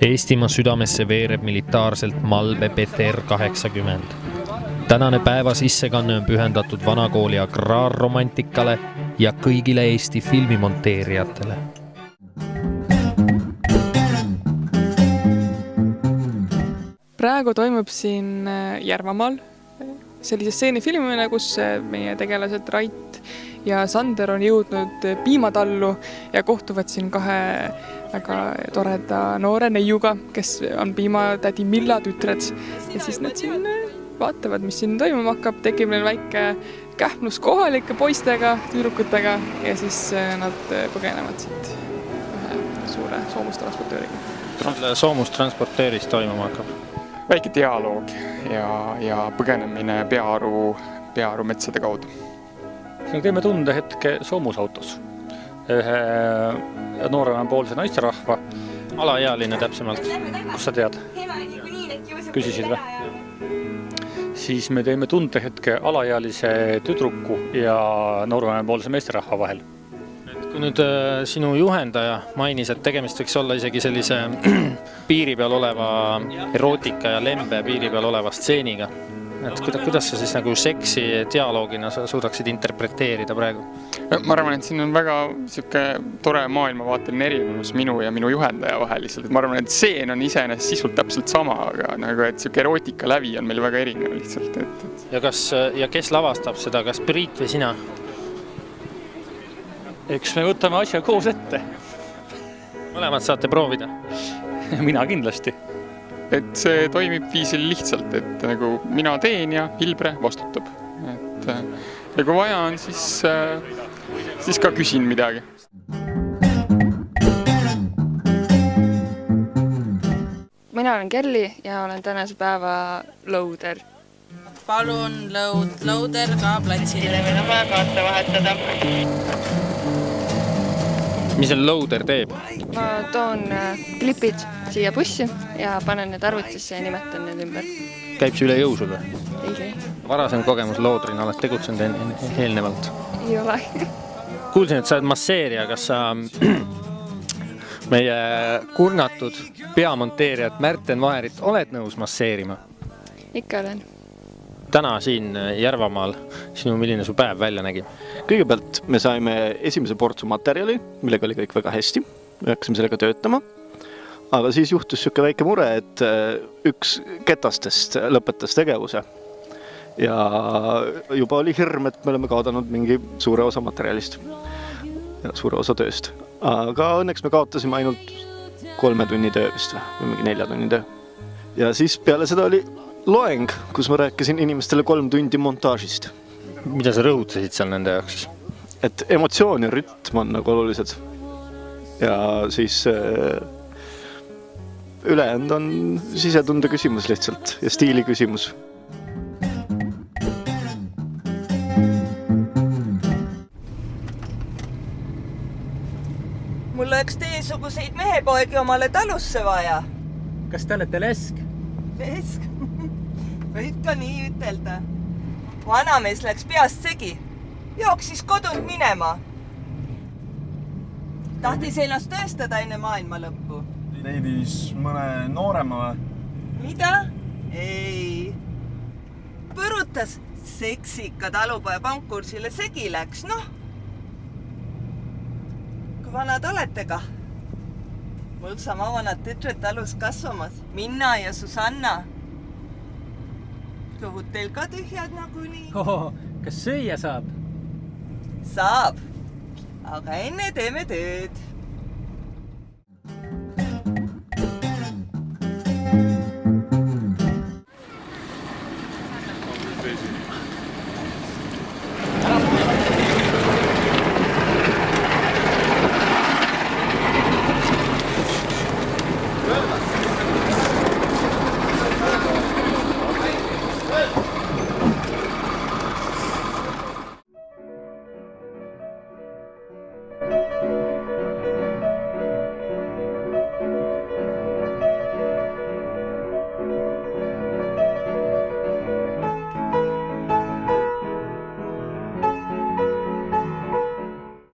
Eestimaa südamesse veereb militaarselt Malve BTR-80. Tänane päeva sissekanne on pühendatud vanakooli agraarromantikale ja kõigile Eesti filmimonteerijatele. Praegu toimub siin Järvamaal sellise stseeni filmimine, kus meie tegelased Rait ja Sander on jõudnud piimatallu ja kohtuvad siin kahe väga toreda noore neiuga, kes on piimatädi Milla tütred. Ja siis nad siin vaatavad, mis siin toimuma hakkab, tekib neil väike kähmlus kohalike poistega, tüdrukutega ja siis nad põgenevad siit ühe suure soomustransportööriga. Soomustransportööris toimuma hakkab? Väike dialoog ja põgenemine Peaaru metsade kaudu. Siin teeme tundehetke soomusautos. Ühe nooremapoolse naisterahva. Alaealine täpsemalt. Kus sa tead? Küsisid või? Siis me teeme tundehetke alaealise tüdruku ja nooremapoolse meesterahva vahel. Kui nüüd sinu juhendaja mainis, et tegemist võiks olla isegi sellise piiri peal oleva erootika ja lembe piiri peal oleva stseeniga, et kuidas sa siis nagu seksi dialoogina sa suudaksid interpreteerida praegu? Ma arvan, et siin on väga tore maailmavaateline erinevus minu ja minu juhendaja vahel lihtsalt. Ma arvan, et stseen on iseenesest sisult täpselt sama, aga nagu, et erootika läbi on meil väga erinev lihtsalt. Ja kes lavastab seda, kas Priit või sina? Eks me võtame asja koos ette. Mõlemad saate proovida? Mina kindlasti. Et see toimib viisil lihtsalt, et nagu mina teen ja Hilbre vastutab. Ja kui vaja on, siis ka küsin midagi. Mina olen Kelly ja olen tänase päeva loader. Palun loader ka platsile, meil on vaja kaarte vahetada. Mis see loader teeb? Ma toon klipid siia bussi ja panen need arvutisse ja nimetan need ümber. Käib see üle jõu sul või? Ei käi. Varasem kogemus loodrina oled tegutsenud eelnevalt? Ei ole. Kuulsin, et sa oled masseerija. Kas sa meie kurnatud peamonteerijat Märten Vaherit oled nõus masseerima? Ikka olen. Täna siin Järvamaal sinu milline su päev välja nägi? Kõigepealt me saime esimese portsu materjali, millega oli kõik väga hästi. Me hakkasime sellega töötama. Aga siis juhtus siuke väike mure, et üks ketastest lõpetas tegevuse. Ja juba oli hirm, et me oleme kaotanud mingi suure osa materjalist ja suure osa tööst. Aga õnneks me kaotasime ainult 3 tunni töö vist või mingi 4 tunni töö. Ja siis peale seda oli loeng, kus ma rääkisin inimestele 3 tundi montaažist. Mida sa rõhutasid seal nende jaoks? Et emotsioon ja rütm on nagu olulised. Ja siis ülejäänud on sisetunde küsimus lihtsalt ja stiili küsimus. Mul oleks teiesuguseid mehepoegi omale talusse vaja. Kas te olete lesk? Lesk? Võib ka nii ütelda. Vanamees läks peast segi. Jooksis kodunt minema. Tahtis ennast tõestada enne maailma lõppu. Leidis mõne noorema või? Mida? Ei. Põrutas seksika talupoja konkursile segi läks, noh. Kui vanad olete ka? Mul sama vanad tütred talus kasvamas. Minna ja Susanna. Kõhud teil ka tühjad nagu nii? Kas sööja saab? Saab. Aga enne teeme tööd.